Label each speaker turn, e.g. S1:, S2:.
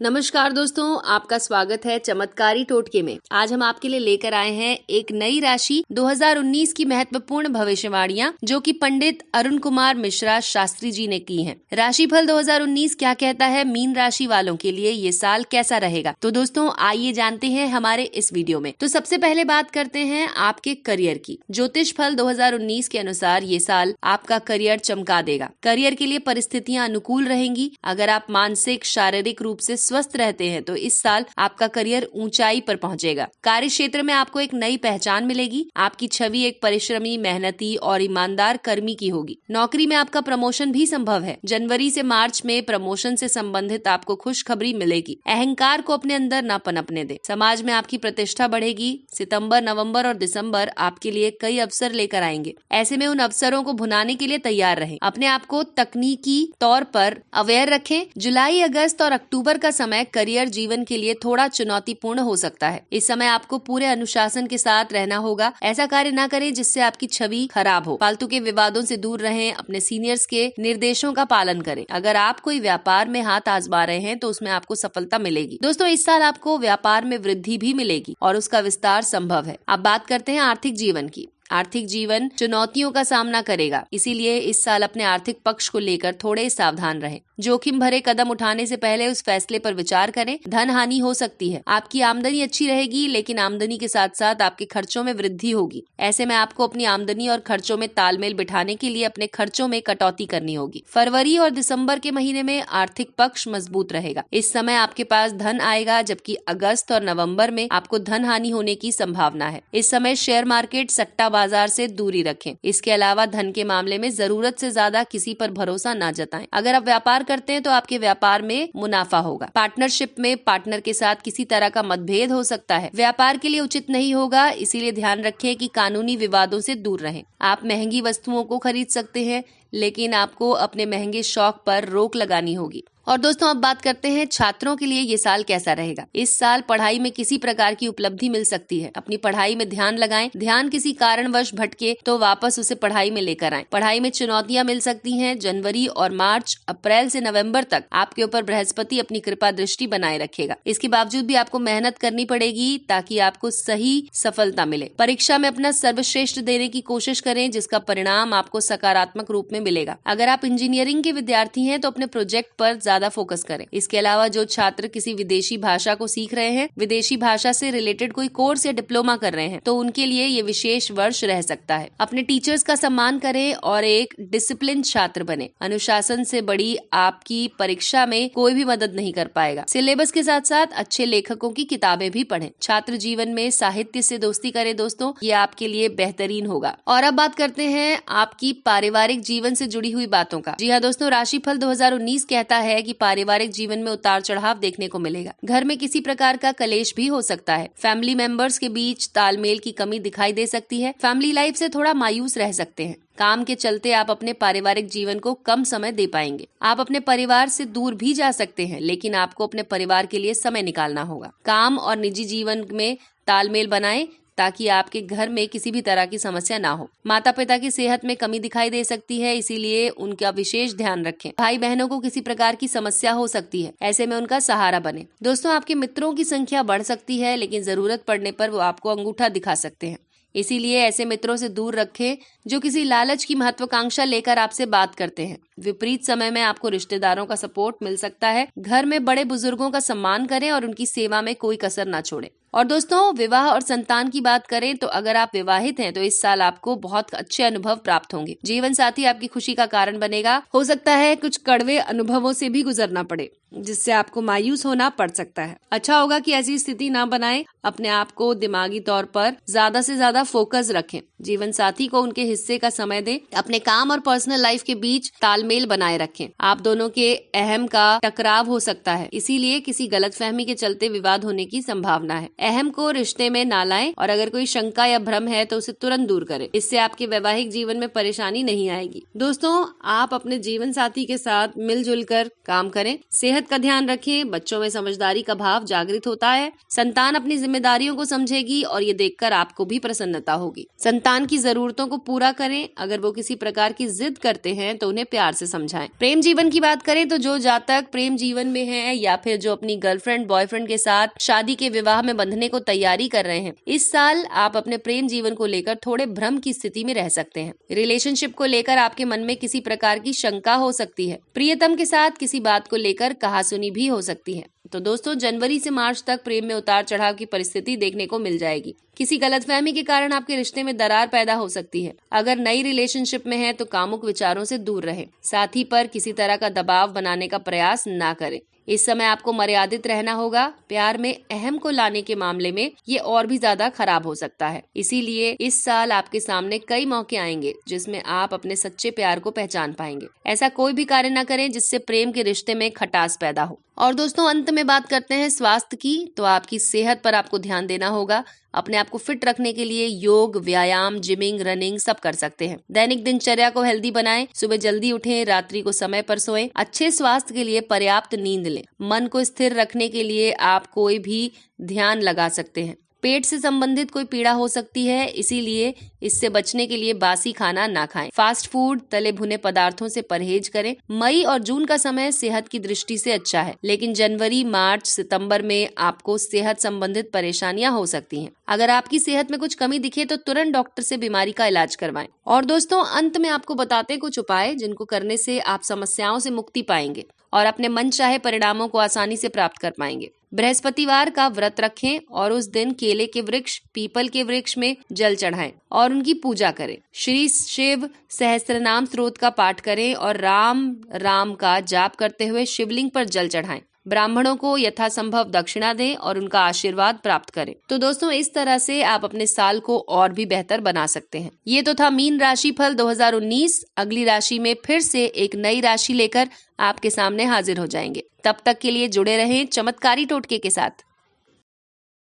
S1: नमस्कार दोस्तों, आपका स्वागत है चमत्कारी टोटके में। आज हम आपके लिए लेकर आए हैं एक नई राशि 2019 की महत्वपूर्ण भविष्यवाणियां जो कि पंडित अरुण कुमार मिश्रा शास्त्री जी ने की हैं। राशिफल 2019 क्या कहता है मीन राशि वालों के लिए ये साल कैसा रहेगा, तो दोस्तों आइए जानते हैं हमारे इस वीडियो में। तो सबसे पहले बात करते हैं आपके करियर की। ज्योतिष फल 2019 के अनुसार ये साल आपका करियर चमका देगा। करियर के लिए परिस्थितियां अनुकूल रहेंगी। अगर आप मानसिक शारीरिक रूप से स्वस्थ रहते हैं तो इस साल आपका करियर ऊंचाई पर पहुंचेगा। कार्य क्षेत्र में आपको एक नई पहचान मिलेगी। आपकी छवि एक परिश्रमी, मेहनती और ईमानदार कर्मी की होगी। नौकरी में आपका प्रमोशन भी संभव है। जनवरी से मार्च में प्रमोशन से संबंधित आपको खुशखबरी मिलेगी। अहंकार को अपने अंदर न पनपने दे। समाज में आपकी प्रतिष्ठा बढ़ेगी। सितंबर, नवंबर और दिसंबर आपके लिए कई अवसर लेकर आएंगे। ऐसे में उन अवसरों को भुनाने के लिए तैयार रहें। अपने आप को तकनीकी तौर पर अवेयर रखें। जुलाई, अगस्त और अक्टूबर का समय करियर जीवन के लिए थोड़ा चुनौतीपूर्ण हो सकता है। इस समय आपको पूरे अनुशासन के साथ रहना होगा। ऐसा कार्य न करें जिससे आपकी छवि खराब हो। फालतू के विवादों से दूर रहें। अपने सीनियर्स के निर्देशों का पालन करें। अगर आप कोई व्यापार में हाथ आजमा रहे हैं तो उसमें आपको सफलता मिलेगी। दोस्तों इस साल आपको व्यापार में वृद्धि भी मिलेगी और उसका विस्तार संभव है। अब बात करते हैं आर्थिक जीवन की। आर्थिक जीवन चुनौतियों का सामना करेगा, इसीलिए इस साल अपने आर्थिक पक्ष को लेकर थोड़े सावधान रहें। जोखिम भरे कदम उठाने से पहले उस फैसले पर विचार करें। धन हानि हो सकती है। आपकी आमदनी अच्छी रहेगी, लेकिन आमदनी के साथ साथ आपके खर्चों में वृद्धि होगी। ऐसे में आपको अपनी आमदनी और खर्चों में तालमेल बिठाने के लिए अपने खर्चों में कटौती करनी होगी। फरवरी और दिसंबर के महीने में आर्थिक पक्ष मजबूत रहेगा। इस समय आपके पास धन आएगा, जबकि अगस्त और नवम्बर में आपको धन हानि होने की संभावना है। इस समय शेयर मार्केट, सट्टा बाजार से दूरी रखें। इसके अलावा धन के मामले में जरूरत से ज्यादा किसी पर भरोसा न जताएं। अगर आप व्यापार करते हैं तो आपके व्यापार में मुनाफा होगा। पार्टनरशिप में पार्टनर के साथ किसी तरह का मतभेद हो सकता है। व्यापार के लिए उचित नहीं होगा, इसीलिए ध्यान रखें कि कानूनी विवादों से दूर रहें। आप महंगी वस्तुओं को खरीद सकते हैं, लेकिन आपको अपने महंगे शौक पर रोक लगानी होगी। और दोस्तों अब बात करते हैं छात्रों के लिए ये साल कैसा रहेगा। इस साल पढ़ाई में किसी प्रकार की उपलब्धि मिल सकती है। अपनी पढ़ाई में ध्यान लगाएं। ध्यान किसी कारणवश भटके तो वापस उसे पढ़ाई में लेकर आएं। पढ़ाई में चुनौतियां मिल सकती हैं। जनवरी और मार्च, अप्रैल से नवंबर तक आपके ऊपर बृहस्पति अपनी कृपा दृष्टि बनाए रखेगा। इसके बावजूद भी आपको मेहनत करनी पड़ेगी ताकि आपको सही सफलता मिले। परीक्षा में अपना सर्वश्रेष्ठ देने की कोशिश करें, जिसका परिणाम आपको सकारात्मक रूप में मिलेगा। अगर आप इंजीनियरिंग के विद्यार्थी हैं तो अपने प्रोजेक्ट पर ज्यादा फोकस करें। इसके अलावा जो छात्र किसी विदेशी भाषा को सीख रहे हैं, विदेशी भाषा से रिलेटेड कोई कोर्स या डिप्लोमा कर रहे हैं, तो उनके लिए ये विशेष वर्ष रह सकता है। अपने टीचर्स का सम्मान करें और एक डिसिप्लिन छात्र बने। अनुशासन से बड़ी आपकी परीक्षा में कोई भी मदद नहीं कर पाएगा। सिलेबस के साथ साथ अच्छे लेखकों की किताबें भी पढ़ें। छात्र जीवन में साहित्य से दोस्ती करें दोस्तों, ये आपके लिए बेहतरीन होगा। और अब बात करते हैं आपकी पारिवारिक जीवन से जुड़ी हुई बातों का। जी हाँ दोस्तों, राशिफल 2019 कहता है कि पारिवारिक जीवन में उतार चढ़ाव देखने को मिलेगा। घर में किसी प्रकार का कलेश भी हो सकता है। फैमिली मेंबर्स के बीच तालमेल की कमी दिखाई दे सकती है। फैमिली लाइफ से थोड़ा मायूस रह सकते हैं। काम के चलते आप अपने पारिवारिक जीवन को कम समय दे पाएंगे। आप अपने परिवार से दूर भी जा सकते हैं, लेकिन आपको अपने परिवार के लिए समय निकालना होगा। काम और निजी जीवन में तालमेल बनाएं ताकि आपके घर में किसी भी तरह की समस्या ना हो। माता पिता की सेहत में कमी दिखाई दे सकती है, इसीलिए उनका विशेष ध्यान रखें। भाई बहनों को किसी प्रकार की समस्या हो सकती है, ऐसे में उनका सहारा बने। दोस्तों आपके मित्रों की संख्या बढ़ सकती है, लेकिन जरूरत पड़ने पर वो आपको अंगूठा दिखा सकते हैं। इसीलिए ऐसे मित्रों से दूर रखें जो किसी लालच की महत्वाकांक्षा लेकर आपसे बात करते हैं। विपरीत समय में आपको रिश्तेदारों का सपोर्ट मिल सकता है। घर में बड़े बुजुर्गों का सम्मान करें और उनकी सेवा में कोई कसर ना छोड़ें। और दोस्तों विवाह और संतान की बात करें तो अगर आप विवाहित हैं तो इस साल आपको बहुत अच्छे अनुभव प्राप्त होंगे। जीवन साथी आपकी खुशी का कारण बनेगा। हो सकता है कुछ कड़वे अनुभवों से भी गुजरना पड़े, जिससे आपको मायूस होना पड़ सकता है। अच्छा होगा कि ऐसी स्थिति ना बनाएं। अपने आप को दिमागी तौर पर ज्यादा से ज्यादा फोकस रखें। जीवन साथी को उनके हिस्से का समय दें। अपने काम और पर्सनल लाइफ के बीच तालमेल बनाए रखें। आप दोनों के अहम का टकराव हो सकता है, इसीलिए किसी गलतफहमी के चलते विवाद होने की संभावना है। अहम को रिश्ते में ना लाएं और अगर कोई शंका या भ्रम है तो उसे तुरंत दूर करें। इससे आपके वैवाहिक जीवन में परेशानी नहीं आएगी। दोस्तों आप अपने जीवन साथी के साथ मिलजुल कर काम करें। सेहत सेहत का ध्यान रखें, बच्चों में समझदारी का भाव जागृत होता है। संतान अपनी जिम्मेदारियों को समझेगी और ये देखकर आपको भी प्रसन्नता होगी। संतान की जरूरतों को पूरा करें। अगर वो किसी प्रकार की जिद करते हैं तो उन्हें प्यार से समझाएं। प्रेम जीवन की बात करें तो जो जातक प्रेम जीवन में है या फिर जो अपनी गर्लफ्रेंड बॉयफ्रेंड के साथ शादी के विवाह में बंधने को तैयारी कर रहे हैं, इस साल आप अपने प्रेम जीवन को लेकर थोड़े भ्रम की स्थिति में रह सकते हैं। रिलेशनशिप को लेकर आपके मन में किसी प्रकार की शंका हो सकती है। प्रियतम के साथ किसी बात को लेकर कहासुनी भी हो सकती है। तो दोस्तों, जनवरी से मार्च तक प्रेम में उतार चढ़ाव की परिस्थिति देखने को मिल जाएगी। किसी गलतफहमी के कारण आपके रिश्ते में दरार पैदा हो सकती है। अगर नई रिलेशनशिप में है तो कामुक विचारों से दूर रहें। साथी पर किसी तरह का दबाव बनाने का प्रयास ना करें। इस समय आपको मर्यादित रहना होगा। प्यार में अहम को लाने के मामले में ये और भी ज्यादा खराब हो सकता है। इसीलिए इस साल आपके सामने कई मौके आएंगे जिसमें आप अपने सच्चे प्यार को पहचान पाएंगे। ऐसा कोई भी कार्य न करें जिससे प्रेम के रिश्ते में खटास पैदा हो। और दोस्तों, अंत में बात करते हैं स्वास्थ्य की। तो आपकी सेहत पर आपको ध्यान देना होगा। अपने आप को फिट रखने के लिए योग, व्यायाम, जिमिंग, रनिंग सब कर सकते हैं। दैनिक दिनचर्या को हेल्दी बनाएं। सुबह जल्दी उठें, रात्रि को समय पर सोएं। अच्छे स्वास्थ्य के लिए पर्याप्त नींद लें। मन को स्थिर रखने के लिए आप कोई भी ध्यान लगा सकते हैं। पेट से संबंधित कोई पीड़ा हो सकती है, इसीलिए इससे बचने के लिए बासी खाना ना खाएं। फास्ट फूड, तले भुने पदार्थों से परहेज करें। मई और जून का समय सेहत की दृष्टि से अच्छा है, लेकिन जनवरी, मार्च, सितंबर में आपको सेहत संबंधित परेशानियां हो सकती हैं। अगर आपकी सेहत में कुछ कमी दिखे तो तुरंत डॉक्टर से बीमारी का इलाज करवाएं। और दोस्तों, अंत में आपको बताते हैं कुछ उपाय जिनको करने से आप समस्याओं से मुक्ति पाएंगे और अपने मनचाहे परिणामों को आसानी से प्राप्त कर पाएंगे। बृहस्पतिवार का व्रत रखें और उस दिन केले के वृक्ष, पीपल के वृक्ष में जल चढ़ाएं और उनकी पूजा करें। श्री शिव सहस्त्रनाम स्तोत्र का पाठ करें और राम राम का जाप करते हुए शिवलिंग पर जल चढ़ाएं। ब्राह्मणों को यथासंभव दक्षिणा दें और उनका आशीर्वाद प्राप्त करें। तो दोस्तों, इस तरह से आप अपने साल को और भी बेहतर बना सकते हैं। ये तो था मीन राशि फल 2019। अगली राशि में फिर से एक नई राशि लेकर आपके सामने हाजिर हो जाएंगे। तब तक के लिए जुड़े रहें चमत्कारी टोटके के साथ।